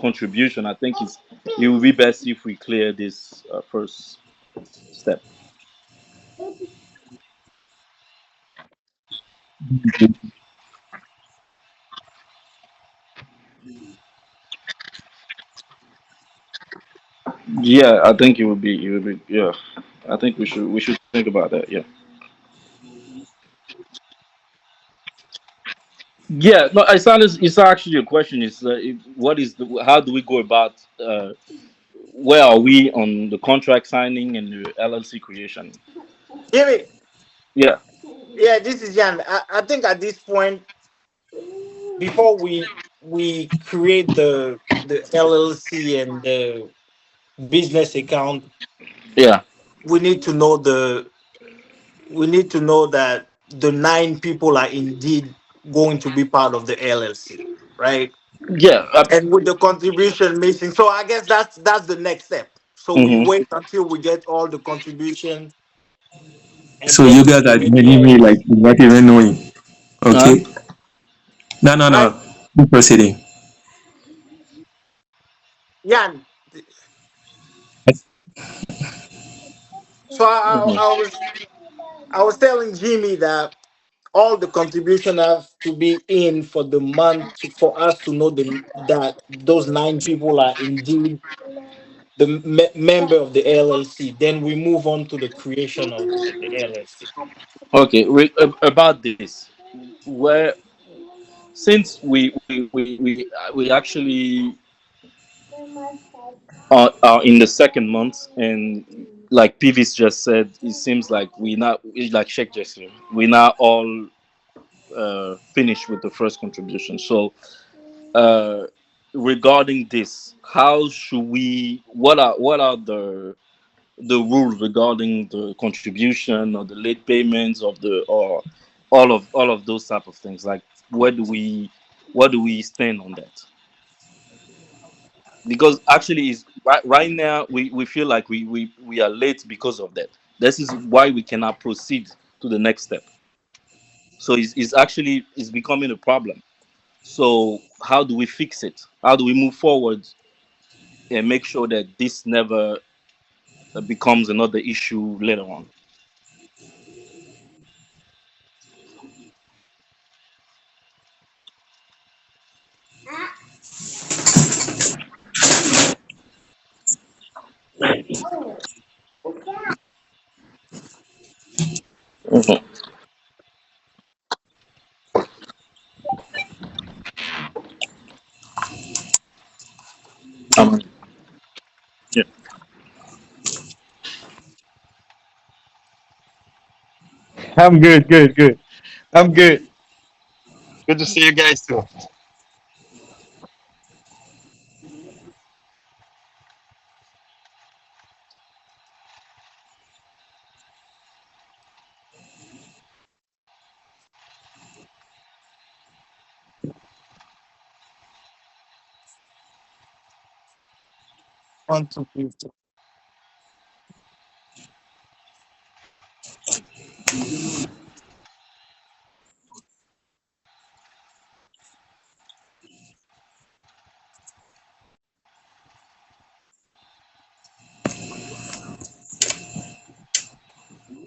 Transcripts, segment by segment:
contribution, I think it would be best if we clear this first step. Yeah, I think it would be. It would be. Yeah, I think we should think about that. Yeah. Yeah. No, it's actually a question. Is what is the how do we go about? Where are we on the contract signing and the LLC creation? Jimmy, Yeah. yeah, this is Jan. I think at this point, before we create the LLC and the business account, Yeah. we need to know we need to know that the nine people are indeed going to be part of the LLC, right? Yeah. And with the contribution missing, so I guess that's the next step. So we Mhm. wait until we get all the contribution, and So then you we guys are create the telling me like LLC. not even knowing. Huh? Okay. No, no, Right? no. Keep proceeding. Yeah. So Mhm. I was telling Jimmy that all the contribution have to be in for the month for us to know that those nine people are indeed the member of the LLC. Then we move on to the creation of the LLC. Okay. About this, where since we actually are in the second month, and like Pivs just said, it seems like we not it's like Sheikh just said, we not all finished with the first contribution. So uh, regarding this, how should we? What are the rules regarding the contribution or the late payments of the or all of those type of things? Like, where do we what do we stand on that? Because actually is right now we feel like we are late because of that. This is why we cannot proceed to the next step. So it's actually it's becoming a problem. So how do we fix it? How do we move forward and make sure that this never becomes another issue later on? Mhm. Um, yeah. I'm good, good, good. I'm good. Good to see you guys too. 1, 2, 3, 4.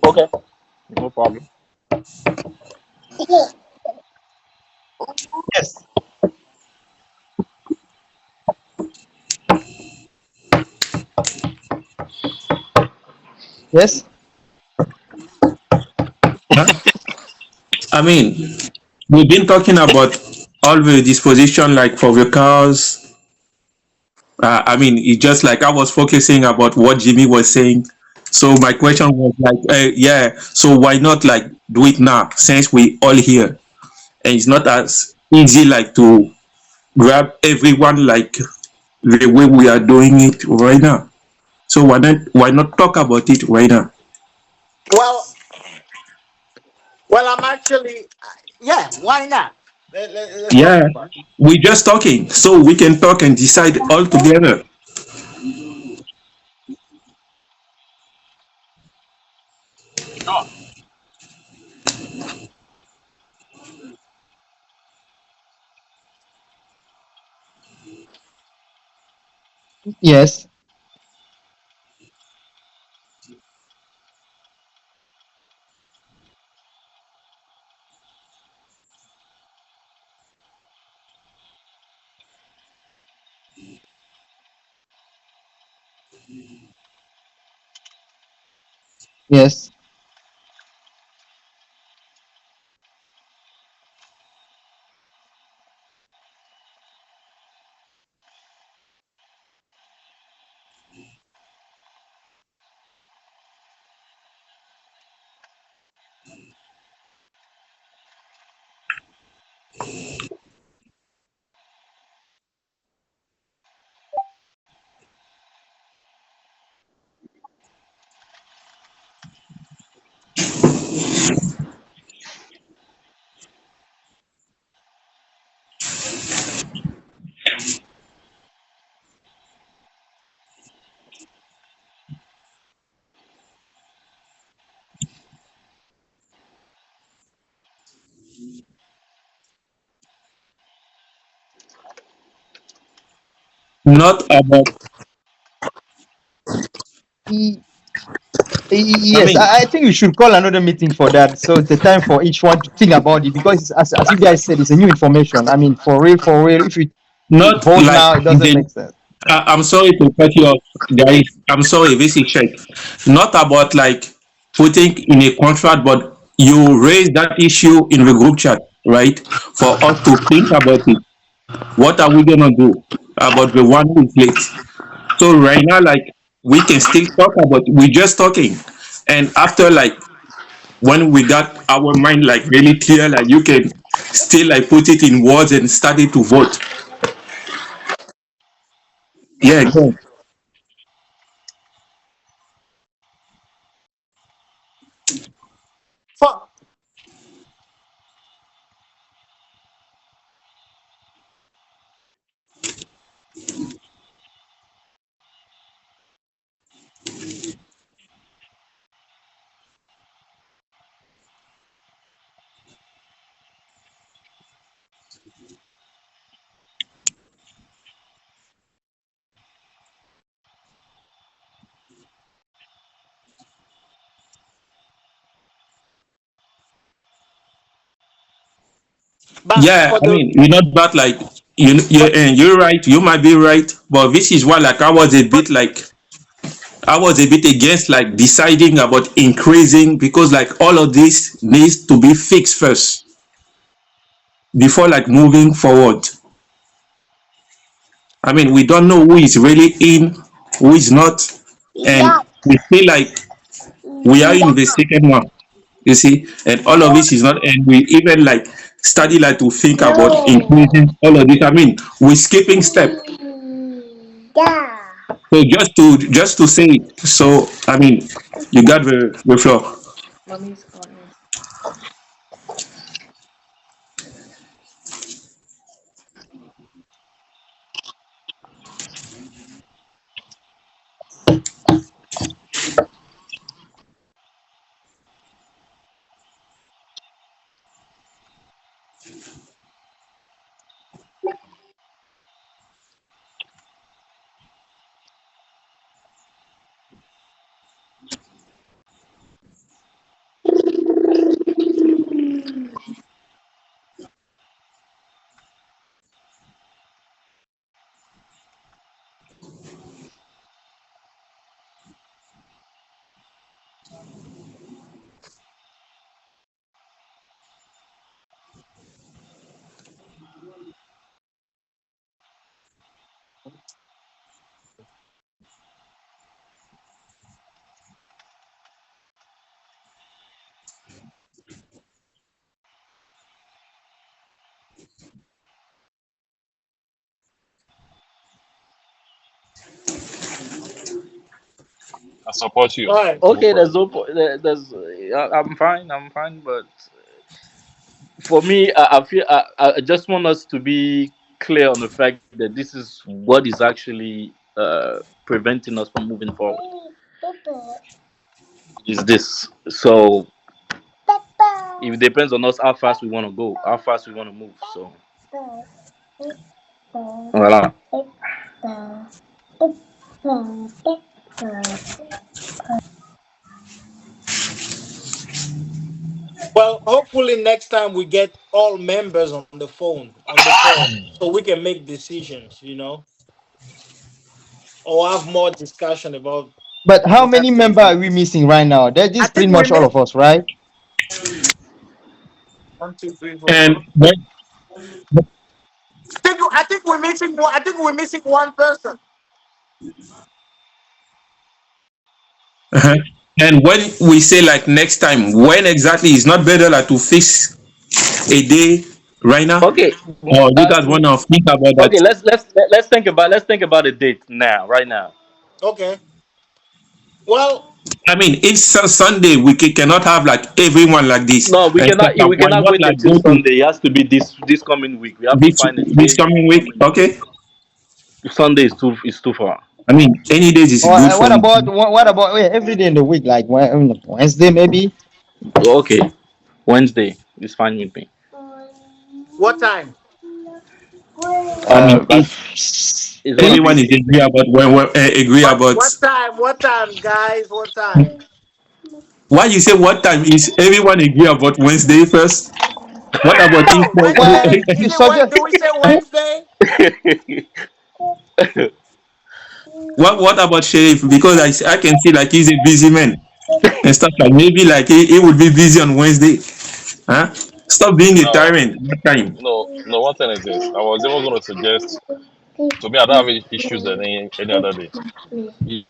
Okay, no problem. Yes, yes. Huh? I mean, we've been talking about all the disposition like for the cars. I mean, it's just like I was focusing about what Jimmy was saying. So my question was like, yeah. So why not like do it now since we all here, and it's not as easy like to grab everyone like the way we are doing it right now. So why not talk about it right now? Well, I'm actually, yeah. Why not? Let's talk Yeah, about it. we just talking, so we can talk and decide all together. Sure. Yes. Yes. Not about. E- I Yes, mean, I think we should call another meeting for that. So it's a time for each one to think about it because, as you guys said, it's a new information. I mean, for real, if we not vote like now, it doesn't the. make sense. I'm sorry to cut you off, guys. I'm sorry, this is check. Not about like putting in a contract, but you raise that issue in the group chat, right? For us to think about it. What are we gonna do about the one who is late? So right now, like we can still talk about. We're just talking, and after like when we got our mind like really clear, like you can still like put it in words and started to vote. Yeah, go. For, but Yeah, for I the mean, you're not bad. Like but you're right. You might be right, but this is why like I was a bit against like deciding about increasing because like all of this needs to be fixed first before like moving forward. I mean, we don't know who is really in, who is not, and we feel like we are in the second one. You see, and all of this is not, and we even like study like to think about increasing all of this. I mean, we're skipping step. So just to say it. So I mean, you got the floor. I support you. all right. Go Okay, for there's it. no there's I'm fine, but for me, I feel I just want us to be clear on the fact that this is what is actually preventing us from moving forward. Is this so? It depends on us how fast we want to go, how fast we want to move. So, voilà. hopefully next time we get all members on the call so we can make decisions, or have more discussion about But how what has many to be member are done. we missing right now? That I is pretty think we much all missed of us, right? one, two, three, four, And five. when, I think we're missing one. I think we're missing one person. uh and when we say like next time, when exactly is not better like to fix a day right now? Okay. Or you Uh, guys want to think about that? okay. Let's think about a date now, right now. Okay. Well, I mean, it's Sunday. We cannot have like everyone like this No, we and stuff. cannot. Like, We why cannot not wait like until go to Sunday. It has to be this coming week. We have to this find a this day coming this week? coming week. Okay. Sunday is too far. I mean, any days is Or good for me. what about wait, every day in the week, like Wednesday maybe? Okay, Wednesday is fine with me. what time? I mean, If if It's gonna everyone be is agree about agree What about what time? What time, guys? What time? why you say what time is everyone agree about Wednesday first? What about things No, Wednesday. well, Is you it when? suggest Do we say Wednesday? what about Sheriff? Because I can see like he's a busy man and stuff like maybe like he would be busy on Wednesday. Huh? Stop being a No, tyrant that time. no. One thing is this: I was even going to suggest. To me, I don't have any issues any other day. If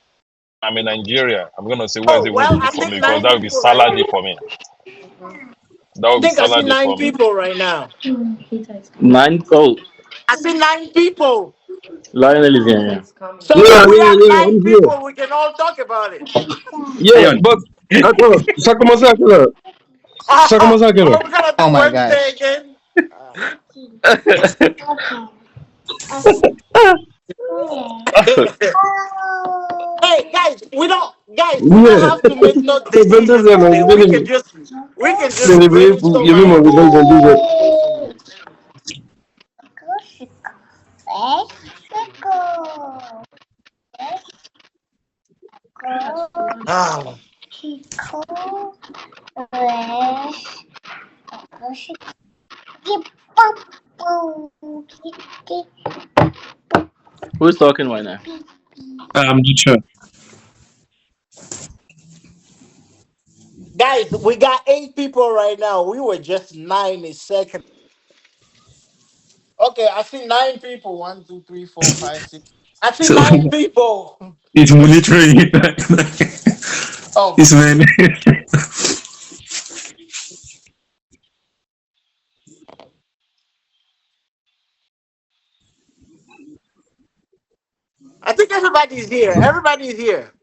I'm in Nigeria, I'm going to say Oh Wednesday won't well, be good I for me think because nine that would be people right Salah day now. for me. That I would be think I see Salah day nine for me. people right now. nine. Oh, I see nine people. Lionel is here. So if Yeah, we yeah, have yeah. nine I'm here. people, we can all talk about it. Yeah, Lion. but ça commence à quelle heure? Ça commence à quelle heure? Oh, we're gonna oh do my Wednesday gosh. again. Yeah. Hey guys, we don't Yeah. have to make no C'est decision 22 heures, today. je vais les We can je vais just les payer pour brainstorm il y avait and mon have besoin de dire. conversation. Ah, Who's talking right now? I'm not sure. guys, we got eight people right now. We were just nine a second. Okay, I see nine people. One, two, three, four, five, six. I see So nine people. it's monitoring Oh, this man. I think everybody's here. Everybody's here.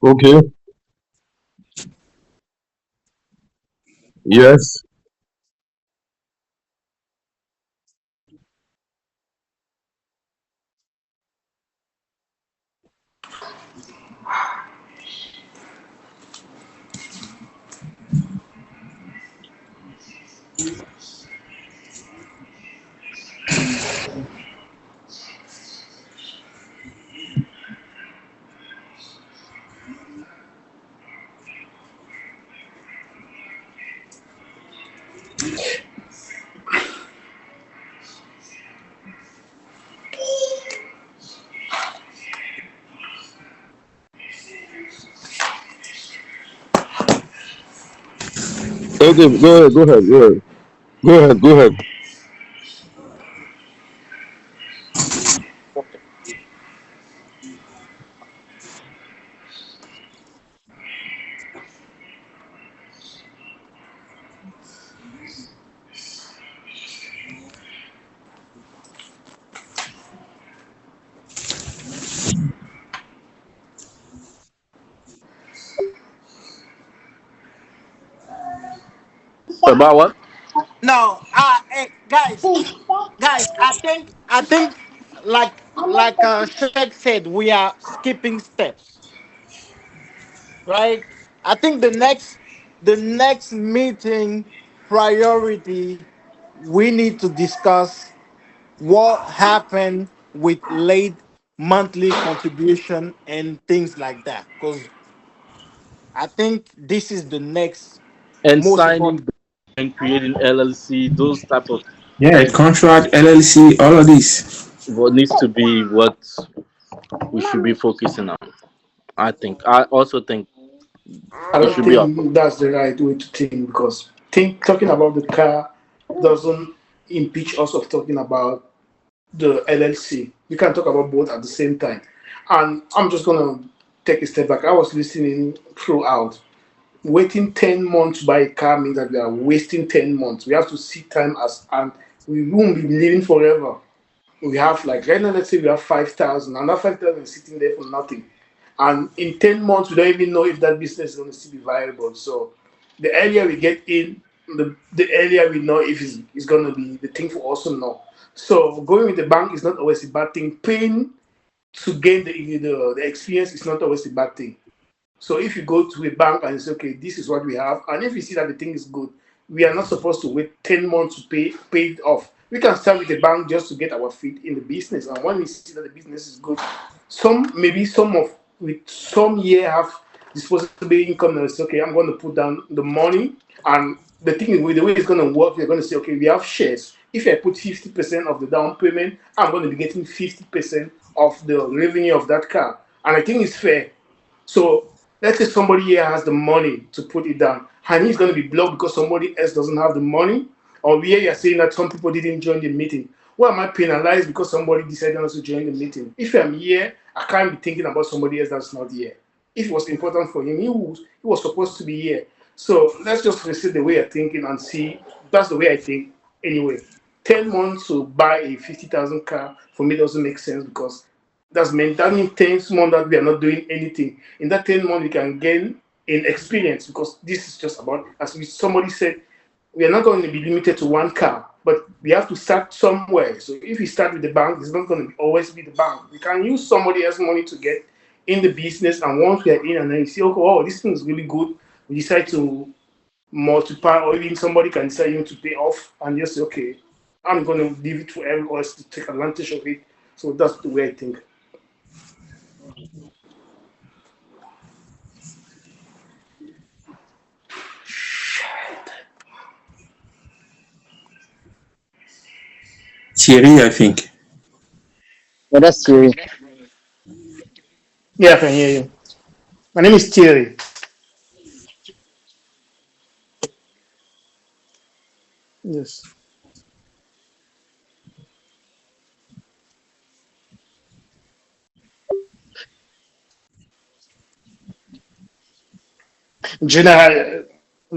Okay. Yes. Okay, go ahead, go ahead, go ahead. Go ahead, go ahead. About what? No, hey, guys. I think, like Sheikh said, we are skipping steps, right? I think the next. The next meeting priority, we need to discuss what happened with late monthly contribution and things like that. Because I think this is the next And most signing important. and creating LLC, those type of Yeah, things, contract, LLC, all of this. what needs to be what we should be focusing on. I think. I also think I it don't should be up. think that's the right way to think because talking about the car doesn't impeach us of talking about the LLC. We can talk about both at the same time. And I'm just gonna take a step back. I was listening throughout. Waiting 10 months to buy a car means that we are wasting 10 months. We have to see time as and we won't be living forever. We have like right now, let's say we have 5,000, and that 5,000 is sitting there for nothing. And in 10 months, we don't even know if that business is going to still be viable. So the earlier we get in, the earlier we know if it's going to be the thing for us to know. So going with the bank is not always a bad thing. Paying to gain the experience is not always a bad thing. So if you go to a bank and say, okay, this is what we have, and if you see that the thing is good, we are not supposed to wait 10 months to pay it off. We can start with the bank just to get our feet in the business. And when we see that the business is good, some of with some year have disposable income and say, okay, I'm going to put down the money. And the thing is, with the way it's going to work, you're going to say, okay, we have shares. If I put 50% of the down payment, I'm going to be getting 50% of the revenue of that car. And I think it's fair. So let's say somebody here has the money to put it down, and he's going to be blocked because somebody else doesn't have the money. Or here you're saying that some people didn't join the meeting. Why am I penalized because somebody decided not to join the meeting? If I'm here, I can't be thinking about somebody else that's not here. If it was important for him, he was supposed to be here. So let's just reset the way I'm thinking and see. That's the way I think anyway. 10 months to buy a 50,000 car for me doesn't make sense because that means 10 months that we are not doing anything. In that 10 months, we can gain in experience because this is just about, as somebody said, we are not going to be limited to one car, but we have to start somewhere. So if we start with the bank, it's not going to always be the bank. We can use somebody else's money to get in the business, and once we are in, and then you see, oh, this thing is really good, we decide to multiply, or even somebody can decide even to pay off, and just say, okay, I'm going to leave it for everyone else to take advantage of it. So that's the way I think. Thierry, I think. Yeah, that's Thierry. Yeah, I can hear you. My name is Thierry. Yes. Generally,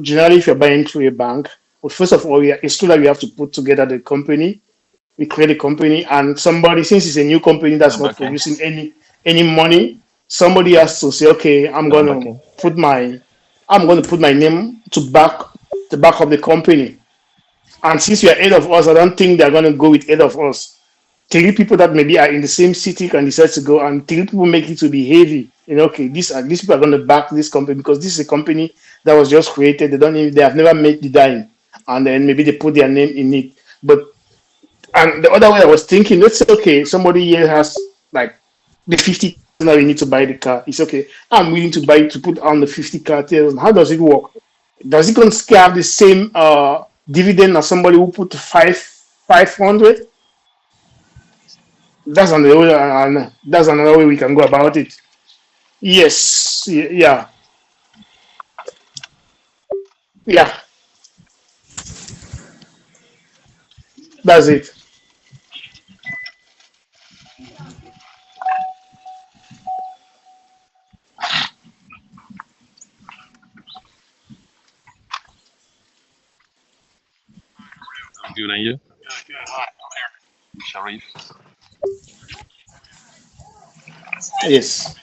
generally, if you're buying through a bank, well, first of all, it's true that we have to put together the company. We create a company, and somebody, since it's a new company that's I'm not back in. producing any money, somebody has to say, okay, I'm back in. I'm going to put my name to back the back of the company. And since you are eight of us, I don't think they're going to go with eight of us. Three people that maybe are in the same city can decide to go, and three people make it to be heavy. Okay, these people are going to back this company because this is a company that was just created. They have never made the dime, and then maybe they put their name in it. But and the other way I was thinking, let's say okay, somebody here has like the 50 that we need to buy the car. It's okay. I'm willing to buy to put on the 50 car. How does it work? Does it going to have the same dividend as somebody who put 500? That's another way we can go about it. Yes, yeah, yeah. That's it. I'm good, and you? Sharif. Yes.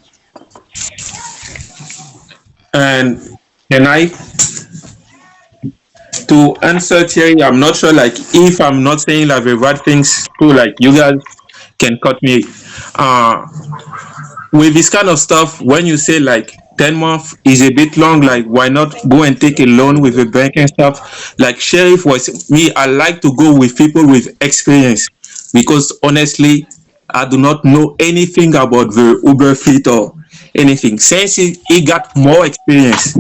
And can I, to answer Thierry, I'm not sure, like, if I'm not saying like the right things too, like, you guys can cut me. Uh, with this kind of stuff, when you say, like, 10 months is a bit long. Like, why not go and take a loan with a bank and stuff? Like Sheriff was me, I like to go with people with experience because honestly, I do not know anything about the Uber fleet or anything. Since he got more experience,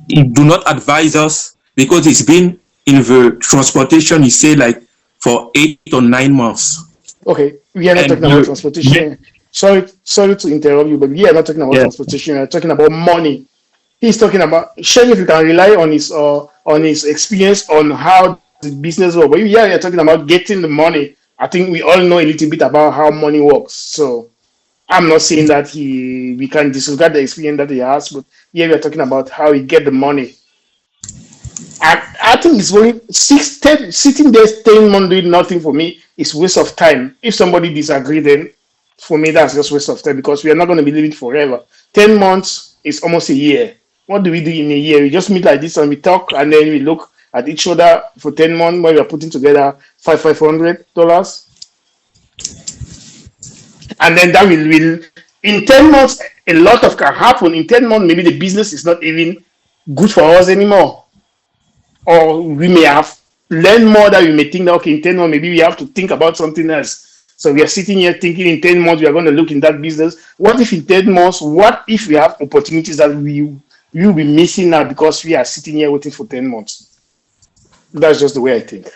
he do not advise us because he's been in the transportation, he say like for 8 or 9 months. Okay, we are not And talking about transportation. Sorry to interrupt you, but we are not talking about yeah, transportation. We are talking about money. He's talking about Sheriff. You can rely on his experience on how the business works. But yeah, you're talking about getting the money. I think we all know a little bit about how money works. So I'm not saying that we can disregard the experience that he has, but yeah, we're talking about how he get the money. I think it's only 10, sitting there 10 months doing nothing for me is waste of time. If somebody disagree, then for me that's just waste of time because we are not going to be living forever. 10 months is almost a year. What do we do in a year? We just meet like this and we talk and then we look at each other for 10 months when we are putting together $500, and then that will in 10 months a lot of can happen. In 10 months, maybe the business is not even good for us anymore, or we may have learned more that we may think that okay, in 10 months maybe we have to think about something else. So we are sitting here thinking in 10 months we are going to look in that business. What if in 10 months, what if we have opportunities that we will be missing now because we are sitting here waiting for 10 months? That's just the way I think.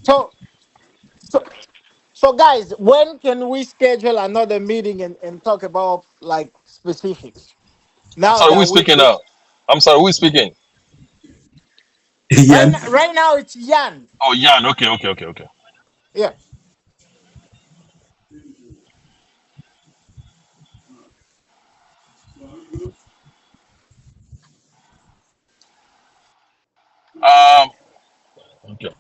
So, so, so guys, when can we schedule another meeting and talk about like specifics? I'm Now sorry, who that is speaking now? I'm sorry, who is speaking? yeah. right now it's Yan. Oh, Jan. Okay, okay, okay, okay. Yeah. Um, okay.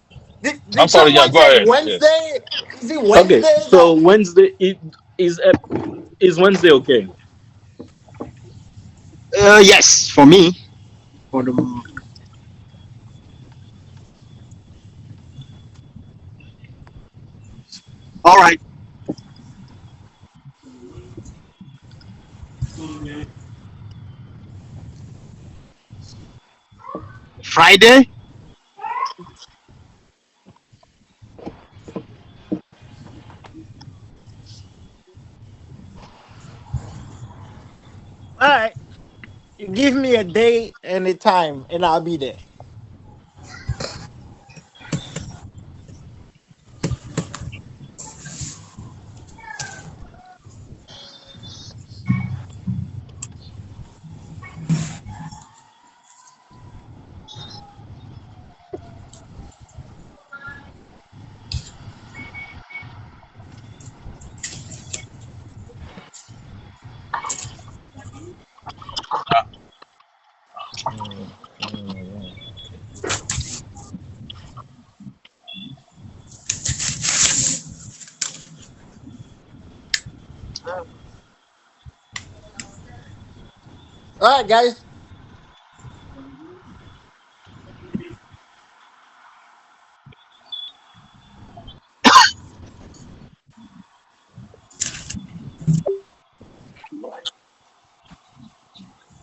I'm Did sorry, Jan. someone Go say ahead. Yes. Wednesday? Is it Okay, Wednesday so that Wednesday is Wednesday okay? Yes, for me. For the all right, Friday. all right? You give me a day and a time, and I'll be there. All right, guys.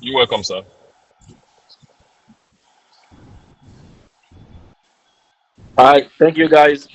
You're welcome, sir. All right, thank you guys.